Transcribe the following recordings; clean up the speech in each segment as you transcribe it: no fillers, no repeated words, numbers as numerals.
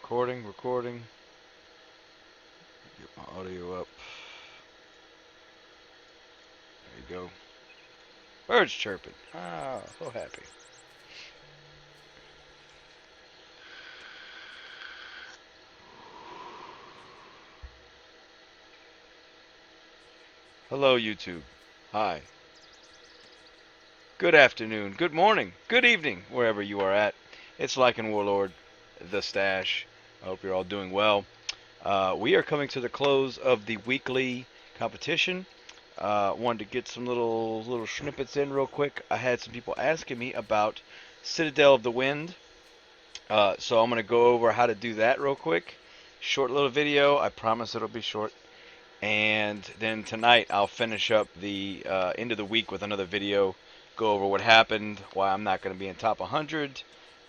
Recording. Get my audio up. There you go. Birds chirping. Ah, so happy. Hello, YouTube. Hi. Good afternoon. Good morning. Good evening, wherever you are at. It's Lycan Warlord, the Stash. I hope you're all doing well. We are coming to the close of the weekly competition. Wanted to get some little snippets in real quick. I had some people asking me about Citadel of the Wind. So I'm going to go over how to do that real quick. Short little video. I promise it'll be short. And then tonight I'll finish up the end of the week with another video. Go over what happened, why I'm not going to be in top 100,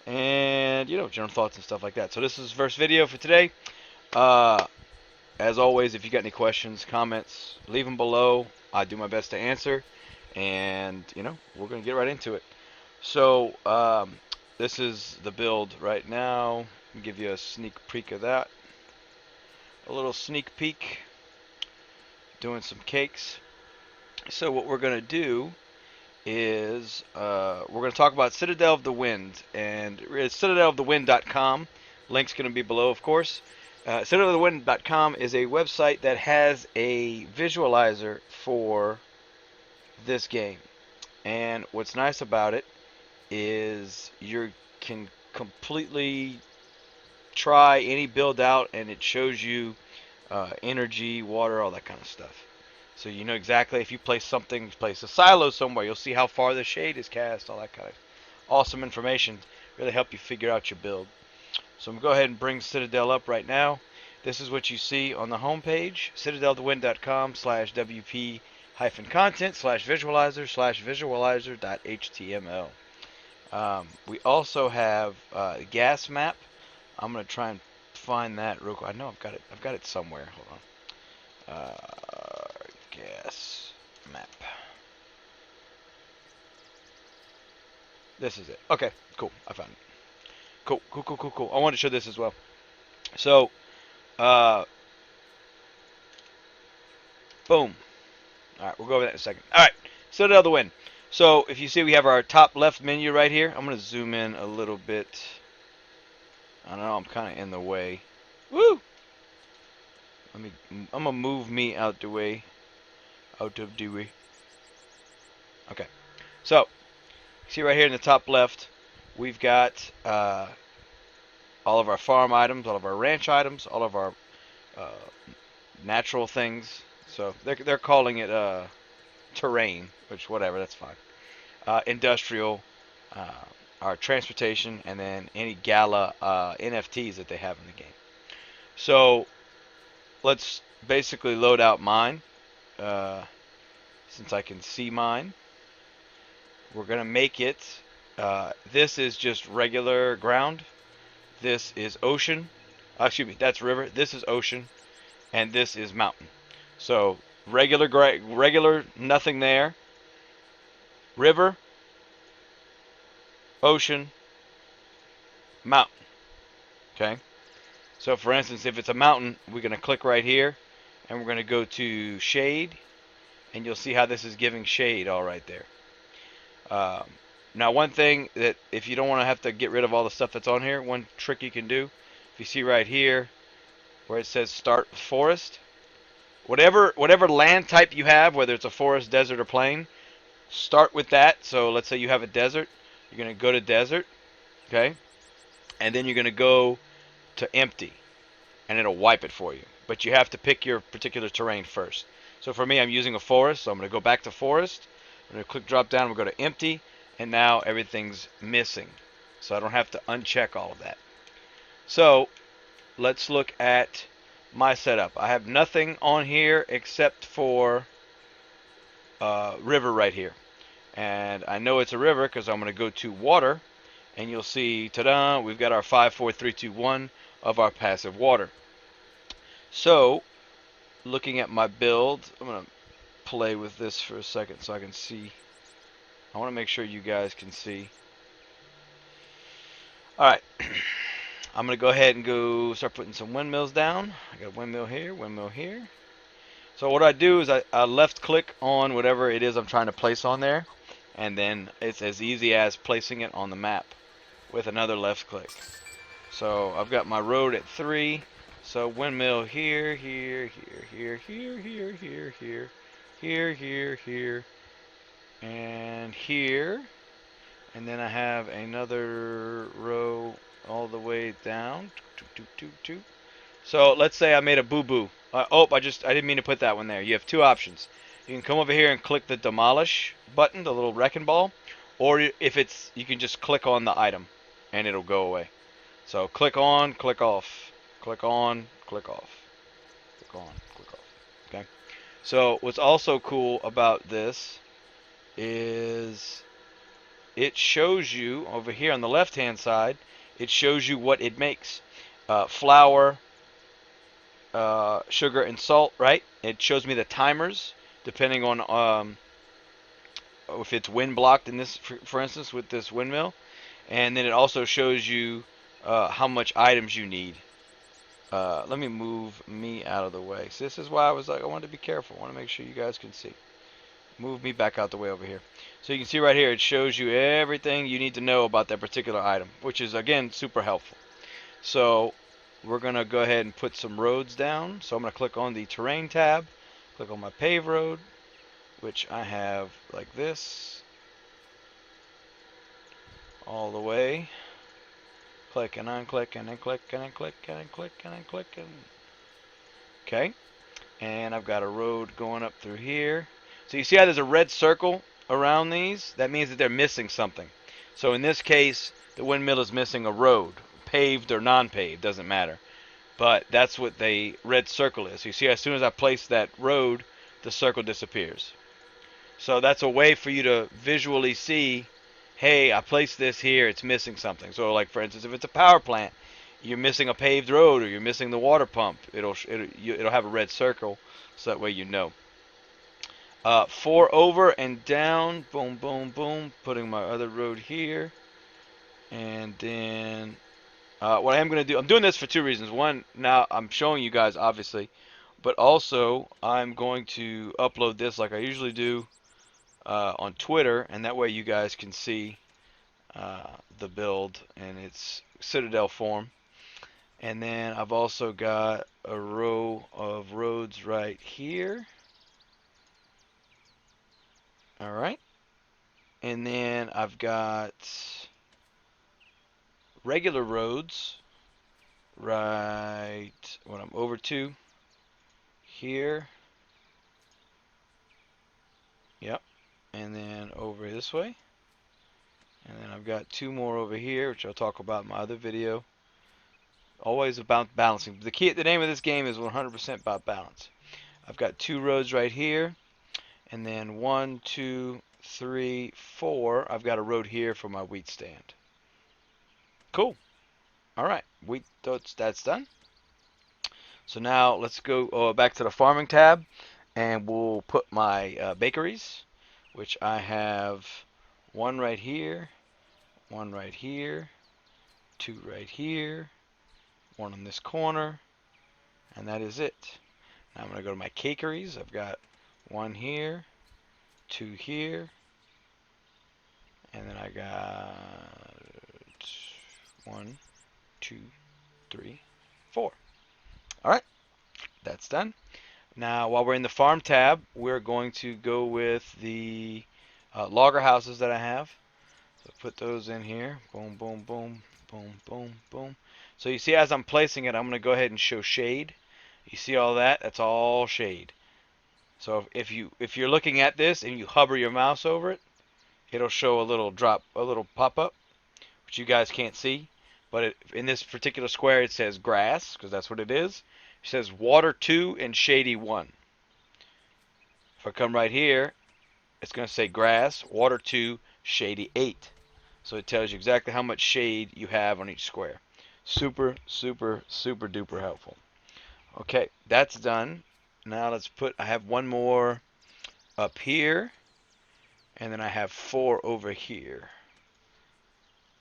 and general thoughts and stuff like that. So this is the first video for today. Uh, as always, if you got any questions, comments, leave them below. I do my best to answer, and we're going to get right into it. So this is the build right now. I'll give you a sneak peek of that. A little sneak peek. Doing some cakes. So what we're going to do is we're going to talk about Citadel of the Wind. And it's citadelofthewind.com. Link's going to be below, of course. Citadelofthewind.com is a website that has a visualizer for this game. And what's nice about it is you can completely try any build out, and it shows you energy, water, all that kind of stuff. So you know exactly if you place a silo somewhere, you'll see how far the shade is cast, all that kind of awesome information. Really help you figure out your build. So I'm going to go ahead and bring Citadel up right now. This is what you see on the home page, citadelthewind.com/wp-content/visualizer/visualizer.html. We also have a gas map. I'm going to try and find that real quick. I know I've got it somewhere. Hold on. Gas map. This is it. Okay, cool. I found it. Cool. I wanted to show this as well. So, boom. All right, we'll go over that in a second. All right, Citadel of the Wind. So, if you see, we have our top left menu right here. I'm going to zoom in a little bit. I don't know. I'm kind of in the way. Woo! I'm going to move me out the way. Out of the way. Okay. So, see right here in the top left, we've got all of our farm items, all of our ranch items, all of our uh, natural things. So they're calling it terrain, which whatever, that's fine. Industrial, uh, our transportation, and then any Gala NFTs that they have in the game. So let's basically load out mine. Since I can see mine, we're gonna make it. This is just regular ground. This is ocean. Excuse me, that's river. This is ocean, and this is mountain. So regular, nothing there. River, ocean, mountain. Okay. So for instance, if it's a mountain, we're going to click right here, and we're going to go to shade, and you'll see how this is giving shade all right there. Um, Now, one thing that if you don't want to have to get rid of all the stuff that's on here, one trick you can do, if you see right here where it says start forest, whatever land type you have, whether it's a forest, desert, or plain, start with that. So let's say you have a desert, you're going to go to desert, okay, and then you're going to go to empty, and it'll wipe it for you. But you have to pick your particular terrain first. So for me, I'm using a forest, so I'm going to go back to forest. I'm going to click drop down, we'll go to empty, and now everything's missing. So I don't have to uncheck all of that. So let's look at my setup. I have nothing on here except for river right here. And I know it's a river because I'm going to go to water, and you'll see, ta-da, we've got our 5, 4, 3, 2, 1 of our passive water. So, looking at my build, I'm going to play with this for a second so I can see. I want to make sure you guys can see. Alright, I'm going to go ahead and go start putting some windmills down. I got a windmill here, windmill here. So what I do is I left click on whatever it is I'm trying to place on there, and then it's as easy as placing it on the map with another left click. So I've got my road at 3. So windmill here, here, here, here, here, here, here, here, here, here, and here. And then I have another row all the way down. So let's say I made a boo-boo. I didn't mean to put that one there. You have two options. You can come over here and click the demolish button, the little wrecking ball, or if it's, you can just click on the item and it'll go away. So click on, click off, click on, click off, click on, click off. Okay. So what's also cool about this is it shows you over here on the left-hand side. It shows you what it makes: flour, sugar, and salt. Right? It shows me the timers depending on if it's wind blocked in this, for instance, with this windmill, and then it also shows you how much items you need. Let me move me out of the way. So this is why I was like, I wanted to be careful. I want to make sure you guys can see. Move me back out the way over here. So you can see right here, it shows you everything you need to know about that particular item, which is, again, super helpful. So we're going to go ahead and put some roads down. So I'm going to click on the terrain tab, click on my pave road, which I have like this, all the way. Click and unclick and then click and then click and then click and then click and... Okay. And I've got a road going up through here. So you see how there's a red circle around these? That means that they're missing something. So in this case, the windmill is missing a road, paved or non-paved, doesn't matter. But that's what the red circle is. So you see, as soon as I place that road, the circle disappears. So that's a way for you to visually see, hey, I placed this here, it's missing something. So like, for instance, if it's a power plant, you're missing a paved road or you're missing the water pump, it'll have a red circle, so that way you know. 4 over and down, boom, boom, boom, putting my other road here. And then what I am going to do, I'm doing this for two reasons. One, now I'm showing you guys, obviously, but also I'm going to upload this like I usually do on Twitter, and that way you guys can see the build in its Citadel form. And then I've also got a row of roads right here. Alright. And then I've got regular roads right when I'm over to here. Yep. And then over this way. And then I've got 2 more over here, which I'll talk about in my other video. Always about balancing. The name of this game is 100% about balance. I've got 2 roads right here, and then 1, 2, 3, 4. I've got a road here for my wheat stand. Cool. All right, that's done. So now let's go back to the farming tab, and we'll put my bakeries, which I have 1 right here, 1 right here, 2 right here, 1 in this corner, and that is it. Now I'm going to go to my cakeries. I've got 1 here, 2 here, and then I got 1, 2, 3, 4. All right, that's done. Now, while we're in the farm tab, we're going to go with the logger houses that I have. So put those in here. Boom, boom, boom, boom, boom, boom. So you see, as I'm placing it, I'm going to go ahead and show shade. You see all that? That's all shade. So if you're looking at this and you hover your mouse over it, it'll show a little pop-up, which you guys can't see. But in this particular square, it says grass, because that's what it is. It says water 2 and shady 1. If I come right here, it's going to say grass, water 2, shady 8. So it tells you exactly how much shade you have on each square. Super, super, super duper helpful. Okay, that's done. Now I have 1 more up here, and then I have 4 over here.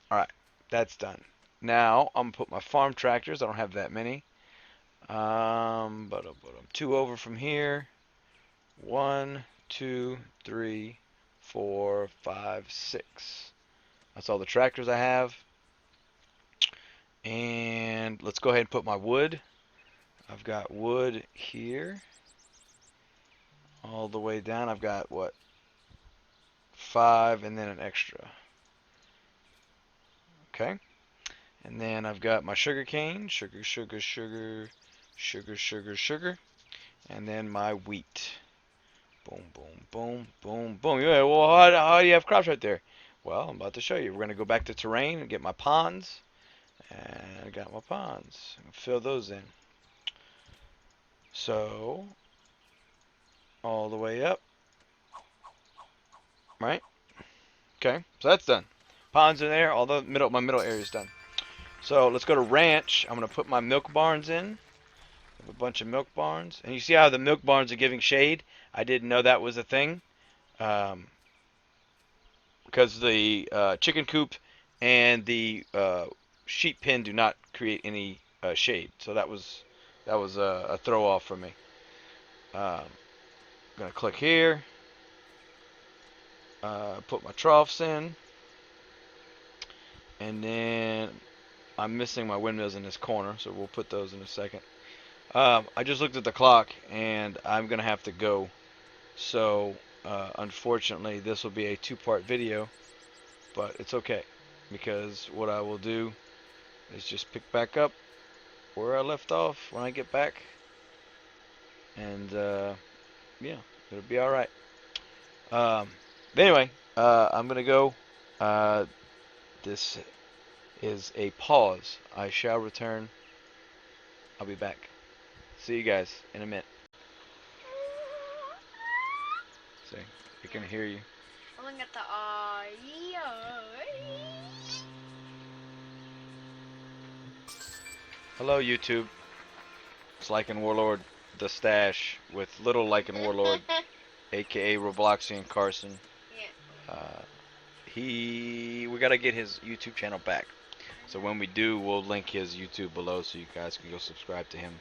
All right, that's done. Now I'm gonna put my farm tractors. I don't have that many. But I'm 2 over from here. 1, 2, 3, 4, 5, 6. That's all the tractors I have. And let's go ahead and put my wood. I've got wood here. All the way down. I've got what? 5 and then an extra. Okay. And then I've got my sugar cane. Sugar, sugar, sugar, sugar, sugar, sugar. And then my wheat. Boom, boom, boom, boom, boom. Yeah, well, how do you have crops right there? Well, I'm about to show you. We're going to go back to terrain and get my ponds. And I got my ponds. Fill those in. So, all the way up. Right? Okay, so that's done. Ponds in there. All the my middle area is done. So let's go to ranch. I'm going to put my milk barns in. I have a bunch of milk barns. And you see how the milk barns are giving shade? I didn't know that was a thing. Because the chicken coop and the sheep pen do not create any shade. So that was a throw off for me. I'm going to click here. Put my troughs in. And then I'm missing my windmills in this corner, so we'll put those in a second. I just looked at the clock, and I'm going to have to go. So, unfortunately, this will be a 2-part video, but it's okay. Because what I will do is just pick back up where I left off when I get back. And, yeah, it'll be alright. But anyway, I'm going to go. This is a pause. I shall return. I'll be back. See you guys in a minute. See, I can hear you. Look at the Hello, YouTube. It's Lycan Warlord, the Stash, with Little Lycan Warlord, aka Robloxian Carson. Yeah. We gotta get his YouTube channel back. So when we do, we'll link his YouTube below so you guys can go subscribe to him.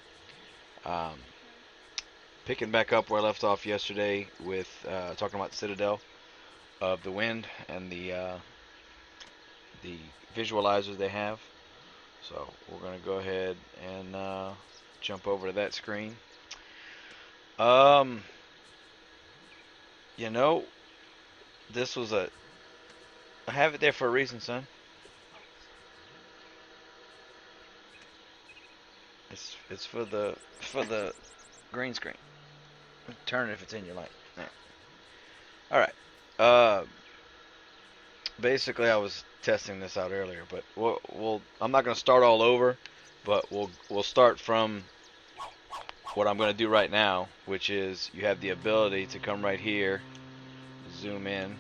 Picking back up where I left off yesterday with talking about Citadel of the wind and the visualizers they have. So we're gonna go ahead and jump over to that screen. You know, this was I have it there for a reason, son. It's for the green screen. Turn it if it's in your light. Yeah. All right. Basically, I was testing this out earlier, but I'm not gonna start all over, but we'll start from what I'm gonna do right now, which is you have the ability to come right here, zoom in,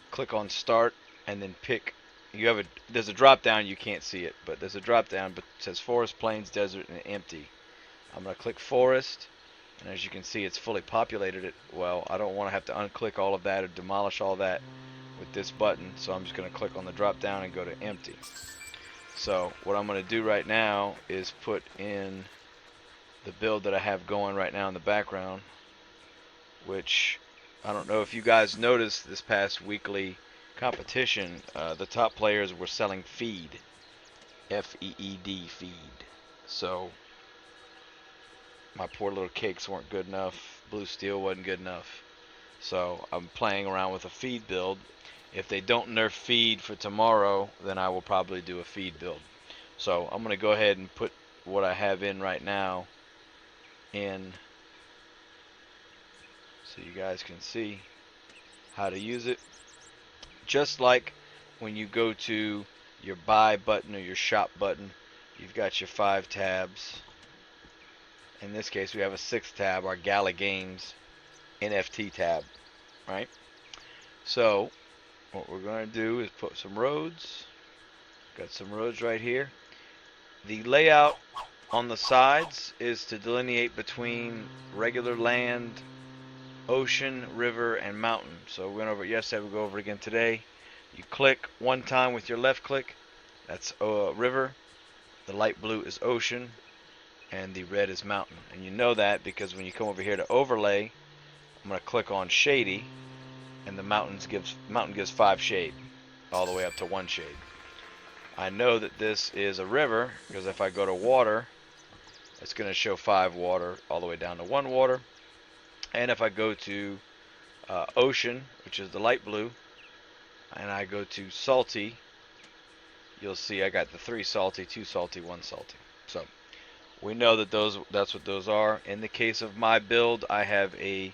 click on start, and then pick. There's a drop down. You can't see it, but there's a drop down, but it says forest, plains, desert, and empty. I'm gonna click forest, and as you can see, it's fully populated. Well, I don't want to have to unclick all of that or demolish all that with this button, so I'm just gonna click on the drop down and go to empty. So what I'm gonna do right now is put in the build that I have going right now in the background, which I don't know if you guys noticed this past weekly competition, the top players were selling feed, F-E-E-D, feed. So my poor little cakes weren't good enough, blue steel wasn't good enough. So I'm playing around with a feed build. If they don't nerf feed for tomorrow, then I will probably do a feed build. So I'm going to go ahead and put what I have in right now in so you guys can see how to use it. Just like when you go to your buy button or your shop button, you've got your 5 tabs. In this case, we have a 6th tab, our Gala Games NFT tab, right? So what we're going to do is put some roads. Got some roads right here. The layout on the sides is to delineate between regular land, ocean, river, and mountain. So we went over it yesterday, we'll go over it again today. You click one time with your left click, That's river. The light blue is ocean, and the red is mountain. And you know that because when you come over here to overlay, I'm going to click on shady, and the mountain gives 5 shade, all the way up to 1 shade. I know that this is a river because if I go to water, it's going to show 5 water all the way down to 1 water. And if I go to ocean, which is the light blue, and I go to salty, you'll see I got the 3 salty, 2 salty, 1 salty. So we know that that's what those are. In the case of my build, I have a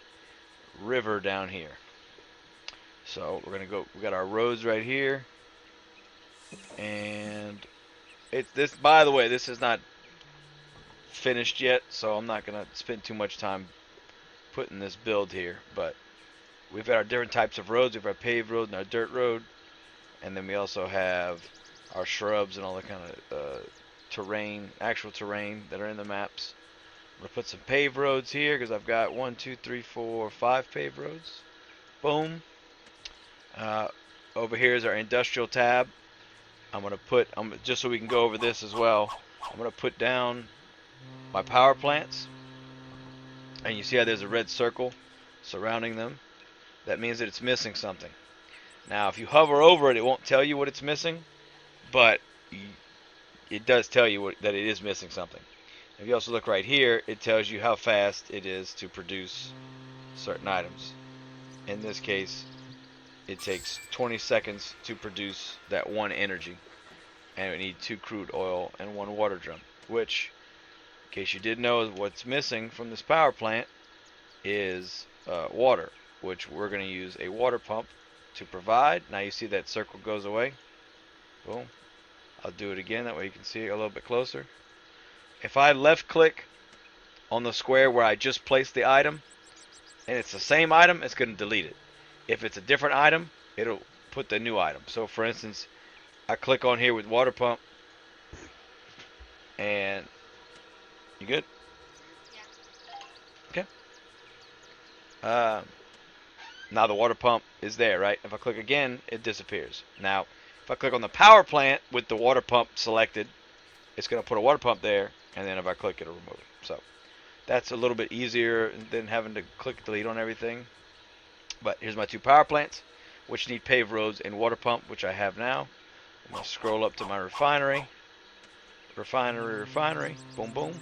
river down here. So we're gonna go. We got our roads right here, and it's this. By the way, this is not finished yet, so I'm not gonna spend too much time putting this build here. But we've got our different types of roads. We've got our paved road and our dirt road, and then we also have our shrubs and all the kind of terrain, actual terrain that are in the maps. I'm gonna put some paved roads here because I've got 1, 2, 3, 4, 5 paved roads. Boom. Uh, Over here is our industrial tab. I'm gonna put, just so we can go over this as well. I'm gonna put down my power plants, and you see how there's a red circle surrounding them. That means that it's missing something. Now, if you hover over it, it won't tell you what it's missing, but it does tell you that it is missing something. If you also look right here, it tells you how fast it is to produce certain items. In this case, it takes 20 seconds to produce that 1 energy, and we need 2 crude oil and 1 water drum, which, in case you didn't know, what's missing from this power plant is water, which we're going to use a water pump to provide. Now you see that circle goes away. Boom. I'll do it again, that way you can see it a little bit closer. If I left click on the square where I just placed the item, and it's the same item, it's going to delete it. If it's a different item, it'll put the new item. So for instance, I click on here with water pump, and you good? Yeah. Okay. Now the water pump is there, right? If I click again, it disappears. Now, if I click on the power plant with the water pump selected, it's going to put a water pump there, and then if I click, it'll remove it. So that's a little bit easier than having to click delete on everything. But here's my 2 power plants, which need paved roads and water pump, which I have now. I'm going to scroll up to my refinery. Refinery. Boom, boom.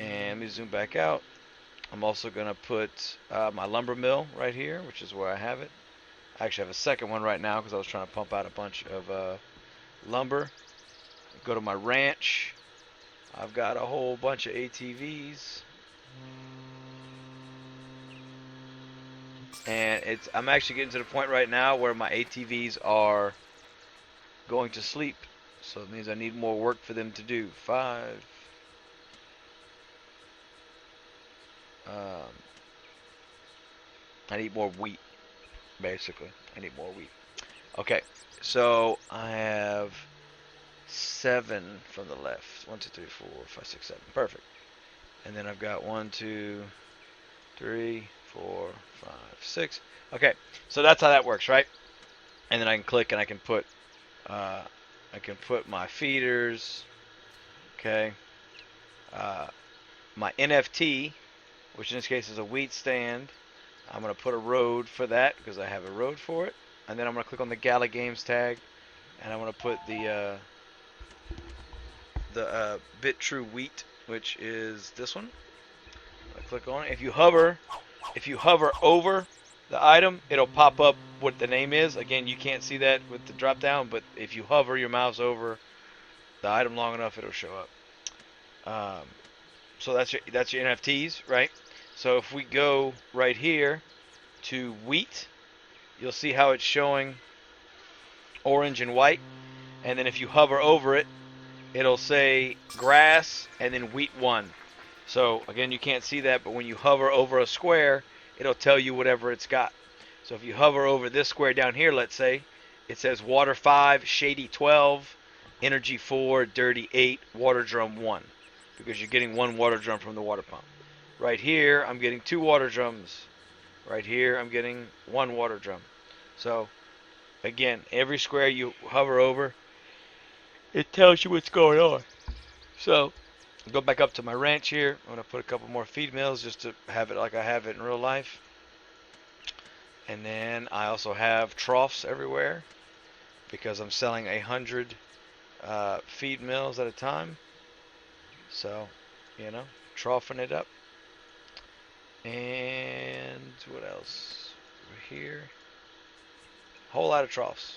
And let me zoom back out. I'm also going to put my lumber mill right here, which is where I have it. I actually have a second one right now because I was trying to pump out a bunch of lumber. Go to my ranch. I've got a whole bunch of ATVs. And I'm actually getting to the point right now where my ATVs are going to sleep. So it means I need more work for them to do. 5. I need more wheat, basically. I need more wheat. Okay, so I have 7 from the left. 1, 2, 3, 4, 5, 6, 7. Perfect. And then I've got 1, 2, 3, 4, 5, 6. Okay, so that's how that works, right? And then I can click and uh, I can put my feeders. Okay, my NFT, which in this case is a wheat stand. I'm going to put a road for that because I have a road for it. And then I'm going to click on the Gala Games tag, and I'm going to put the bit true wheat, which is this one. I click on it. If you hover over the item, it'll pop up what the name is. Again, you can't see that with the drop down, but if you hover your mouse over the item long enough, it'll show up. So that's your NFTs, right? So if we go right here to wheat, you'll see how it's showing orange and white. And then if you hover over it, it'll say grass and then wheat 1. So again, you can't see that, but when you hover over a square, it'll tell you whatever it's got. So if you hover over this square down here, let's say, it says water 5, shady 12, energy 4, dirty 8, water drum 1. Because you're getting 1 water drum from the water pump. Right here, I'm getting 2 water drums. Right here, I'm getting 1 water drum. So again, every square you hover over, It tells you what's going on. So, go back up to my ranch here. I'm going to put a couple more feed mills just to have it like I have it in real life. And then I also have troughs everywhere because I'm selling 100 feed mills at a time. So, troughing it up. And what else? Over here. Whole lot of troughs.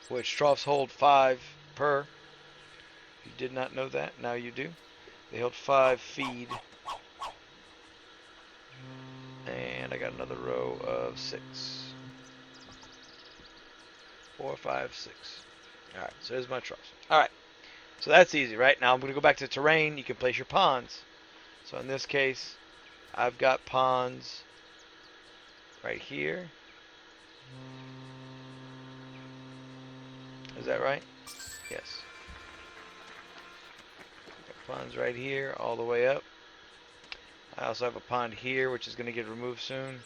Which troughs hold 5 per. You did not know that. Now you do. They hold 5 feed. And I got another row of 6. 4, 5, 6. Alright, so there's my troughs. Alright, so that's easy, right? Now I'm going to go back to terrain. You can place your ponds. So in this case, I've got ponds right here. Is that right? Yes. Got ponds right here, all the way up. I also have a pond here, which is going to get removed soon.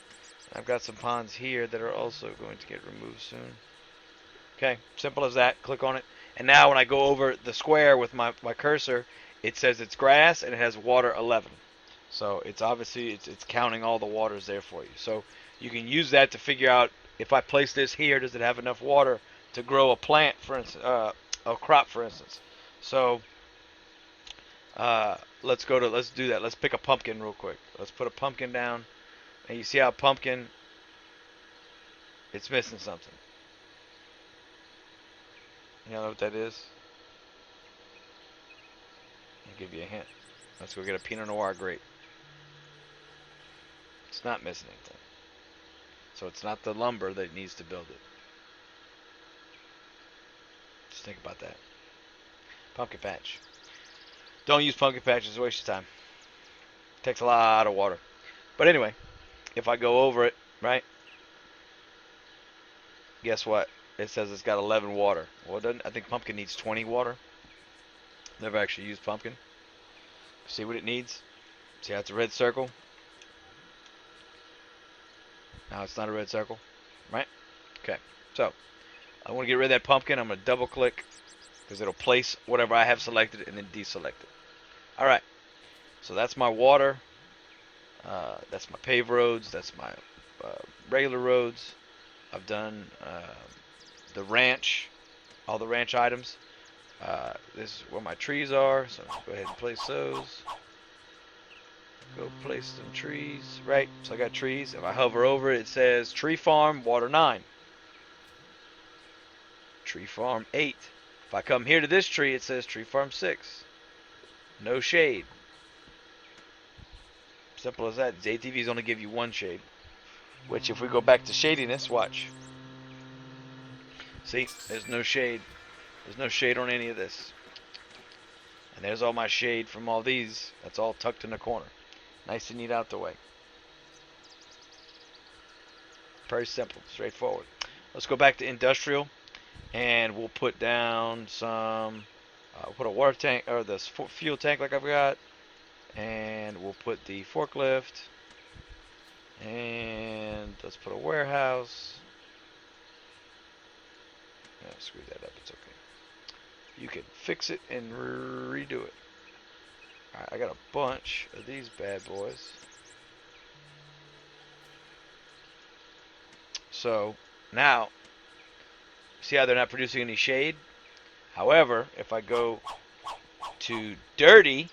I've got some ponds here that are also going to get removed soon. Okay, simple as that. Click on it. And now when I go over the square with my cursor, it says it's grass and it has water 11. So it's obviously, it's counting all the waters there for you. So you can use that to figure out if I place this here, does it have enough water to grow a plant, for instance, a crop, for instance. So let's do that. Let's pick a pumpkin real quick. Let's put a pumpkin down. And you see how pumpkin, it's missing something. You know what that is? I'll give you a hint. Let's go get a Pinot Noir grape. It's not missing anything. So it's not the lumber that needs to build it. Just think about that. Pumpkin patch. Don't use pumpkin patch. It's a waste of time. It takes a lot of water. But anyway, if I go over it, right? Guess what? It says it's got 11 water. Well, it doesn't. I think pumpkin needs 20 water. Never actually used pumpkin. See what it needs? See how it's a red circle? Now it's not a red circle, right? Okay. So I want to get rid of that pumpkin. I'm going to double click because it'll place whatever I have selected and then deselect it. All right. So that's my water. That's my paved roads. That's my regular roads. I've done the ranch, all the ranch items. This is where my trees are, so I'll go ahead and place those. Go place some trees, right? So I got trees. If I hover over it, it says tree farm, water 9. Tree farm 8. If I come here to this tree, it says tree farm 6. No shade. Simple as that. The ATVs only give you 1 shade. Which if we go back to shadiness, watch. See, there's no shade. There's no shade on any of this. And there's all my shade from all these. That's all tucked in the corner. Nice and neat out the way. Very simple, straightforward. Let's go back to industrial. And we'll put down some, we'll put a water tank, or the fuel tank like I've got. And we'll put the forklift. And let's put a warehouse. Yeah, screw that up, it's okay. You can fix it and redo it. Alright, I got a bunch of these bad boys. So, now, see how they're not producing any shade? However, if I go to dirty,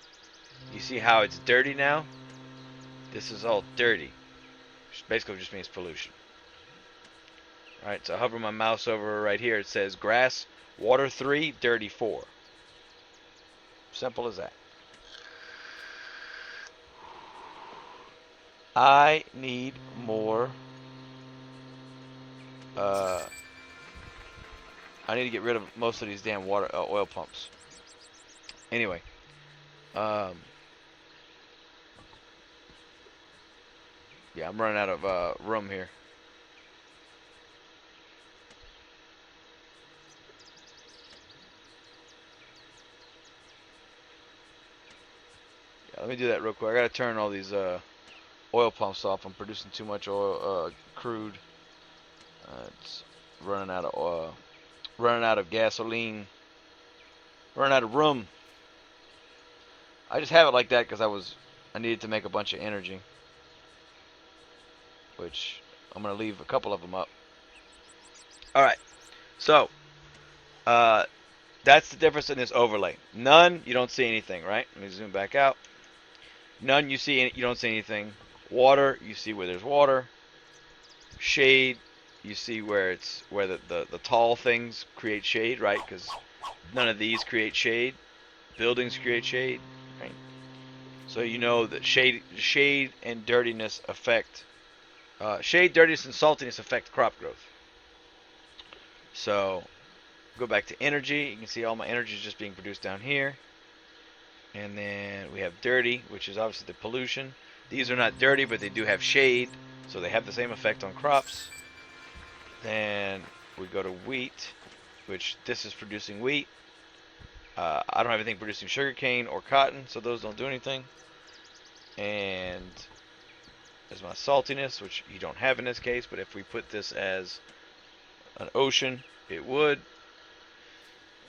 you see how it's dirty now? This is all dirty. Which basically just means pollution. Alright, so I hover my mouse over right here. It says grass, water 3, dirty 4. Simple as that. I need more. I need to get rid of most of these damn oil pumps. Anyway, yeah, I'm running out of room here. Yeah, let me do that real quick. I gotta turn all these oil pumps off. I'm producing too much oil, crude. It's running out of running out of gasoline, running out of room. I just have it like that because I needed to make a bunch of energy, which I'm gonna leave a couple of them up. All right, so uh, that's the difference in this overlay. None, you don't see anything, right? Let me zoom back out. None, you don't see anything. Water, you see where there's water. Shade, you see where the tall things create shade, right? Because none of these create shade. Buildings create shade, right? So you know that shade and dirtiness affect shade, dirtiness, and saltiness affect crop growth. So go back to energy. You can see all my energy is just being produced down here. And then we have dirty, which is obviously the pollution. These are not dirty, but they do have shade, so they have the same effect on crops. Then we go to wheat, which this is producing wheat. I don't have anything producing sugarcane or cotton, so those don't do anything. And there's my saltiness, which you don't have in this case, but if we put this as an ocean, it would.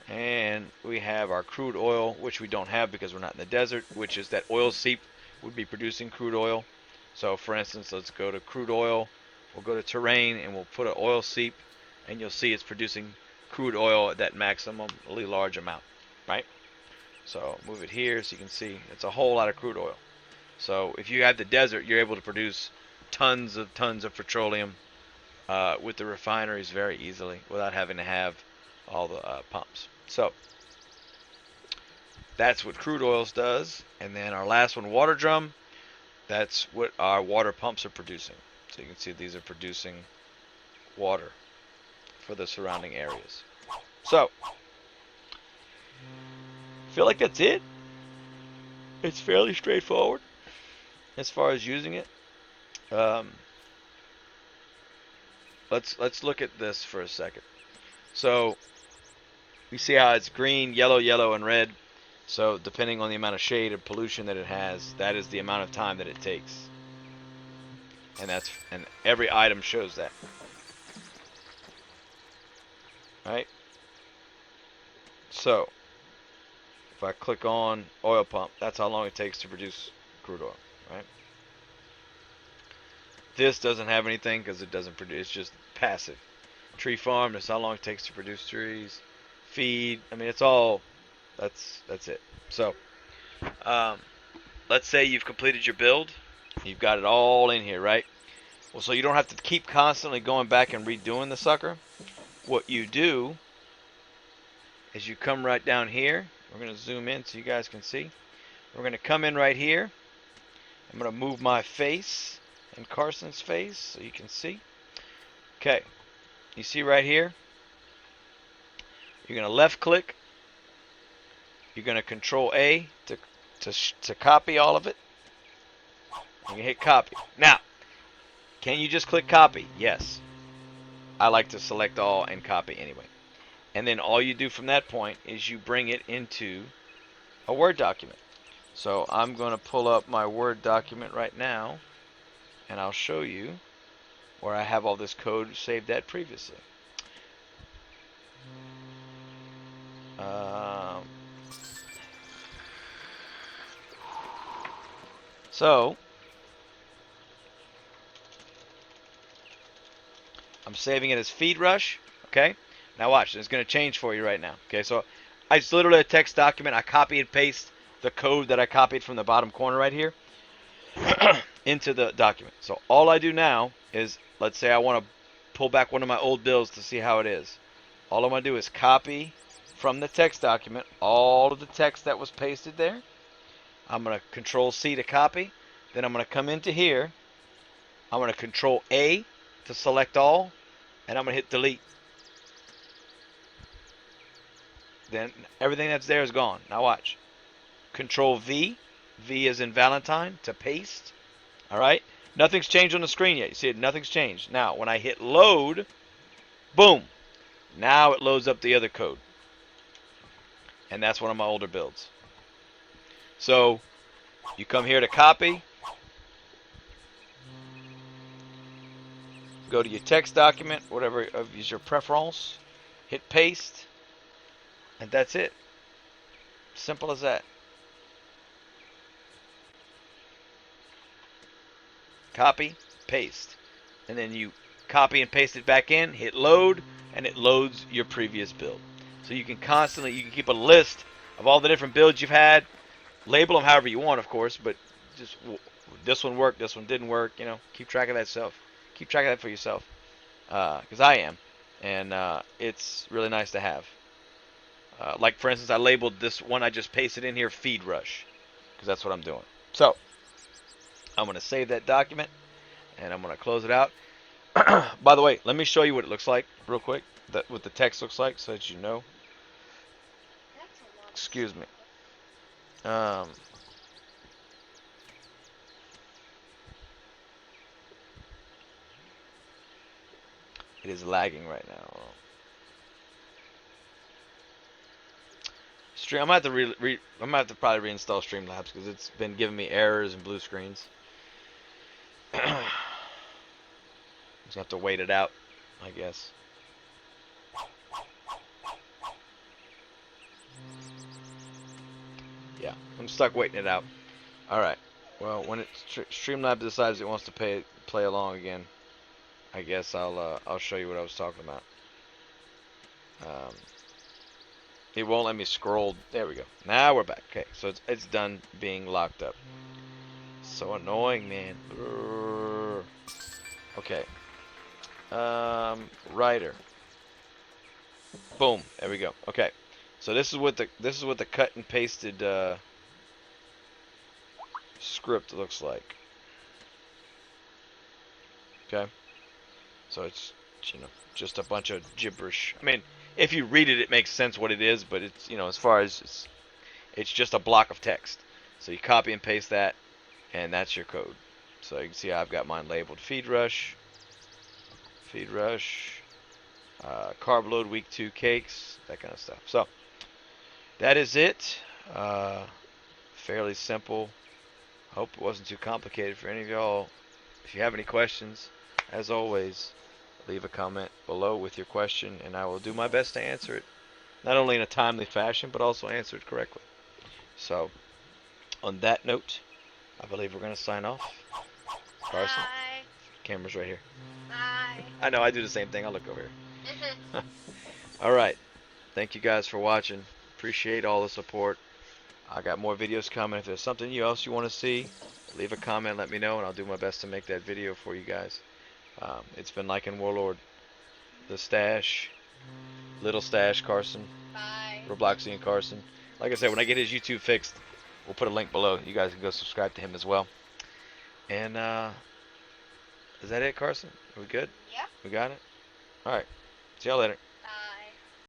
And we have our crude oil, which we don't have because we're not in the desert, which is that oil seep would be producing crude oil. So for instance, let's go to crude oil. We'll go to terrain and we'll put an oil seep, and you'll see it's producing crude oil at that maximally large amount, right? So move it here so you can see it's a whole lot of crude oil. So if you have the desert, you're able to produce tons of petroleum with the refineries very easily without having to have all the pumps. So that's what crude oils does. And then our last one, water drum, that's what our water pumps are producing. So you can see these are producing water for the surrounding areas. So I feel like that's it. It's fairly straightforward as far as using it. Um, let's look at this for a second. So you see how it's green, yellow, and red. So depending on the amount of shade or pollution that it has, that is the amount of time that it takes. And every item shows that. Right? So if I click on oil pump, that's how long it takes to produce crude oil, right? This doesn't have anything because it doesn't produce, it's just passive. Tree farm, that's how long it takes to produce trees. Feed, I mean, it's all, that's it. So, um, let's say you've completed your build. You've got it all in here, right? Well, so you don't have to keep constantly going back and redoing the sucker. What you do is you come right down here. We're going to zoom in so you guys can see. We're going to come in right here. I'm going to move my face and Carson's face so you can see. Okay. You see right here? You're going to left click. You're going to control A to copy all of it. You can hit copy. Now, can you just click copy? Yes. I like to select all and copy anyway. And then all you do from that point is you bring it into a Word document. So I'm going to pull up my Word document right now, and I'll show you where I have all this code saved at previously. So I'm saving it as feed rush. Okay. Now watch. It's going to change for you right now. Okay. So I just literally a text document. I copy and paste the code that I copied from the bottom corner right here into the document. So all I do now is, let's say I want to pull back one of my old bills to see how it is. All I'm going to do is copy from the text document all of the text that was pasted there. I'm going to control C to copy. Then I'm going to come into here. I'm going to control A to select all. And I'm going to hit delete. Then everything that's there is gone. Now watch. Control V. V is in Valentine to paste. Alright. Nothing's changed on the screen yet. You see it? Nothing's changed. Now when I hit load. Boom. Now it loads up the other code. And that's one of my older builds. So you come here to copy. Go to your text document, whatever is your preference. hit paste, and that's it. Simple as that. Copy, paste, and then you copy and paste it back in, hit load, and it loads your previous build. So you can keep a list of all the different builds you've had, label them however you want, of course, but just this one worked, this one didn't work, keep track of that self. Keep track of that for yourself, because I am, and it's really nice to have. Like, for instance, I labeled this one I just pasted in here Feed Rush, because that's what I'm doing. So, I'm going to save that document, and I'm going to close it out. By the way, let me show you what it looks like real quick, what the text looks like, so that you know. That's a lot. Excuse me. Um, it is lagging right now. I'm gonna have to I'm gonna have to probably reinstall Streamlabs because it's been giving me errors and blue screens. Just have to wait it out, I guess. Yeah, I'm stuck waiting it out. All right. Well, when Streamlabs decides it wants to play along again, I guess I'll show you what I was talking about. Um, it won't let me scroll. There we go. Now we're back. Okay, so it's done being locked up. So annoying, man. Okay. Writer. Boom. There we go. Okay. So this is what the cut and pasted script looks like. Okay. So it's just a bunch of gibberish. I mean, if you read it, it makes sense what it is, but it's as far as it's just a block of text. So you copy and paste that, and that's your code. So you can see I've got mine labeled feed rush, carb load week 2 cakes, that kind of stuff. So that is it. Fairly simple. Hope it wasn't too complicated for any of y'all. If you have any questions, as always, leave a comment below with your question, and I will do my best to answer it. Not only in a timely fashion, but also answer it correctly. So, on that note, I believe we're going to sign off. Carson, Bye. camera's right here. Bye. I know, I do the same thing. I'll look over here. Alright, thank you guys for watching. Appreciate all the support. I got more videos coming. If there's something else you want to see, leave a comment, let me know, and I'll do my best to make that video for you guys. It's been Lycan Warlord, The Stash, Little Stash, Carson, Bye. Robloxy and Carson. Like I said, when I get his YouTube fixed, we'll put a link below. You guys can go subscribe to him as well. And is that it, Carson? Are we good? Yep. We got it? Alright. See y'all later.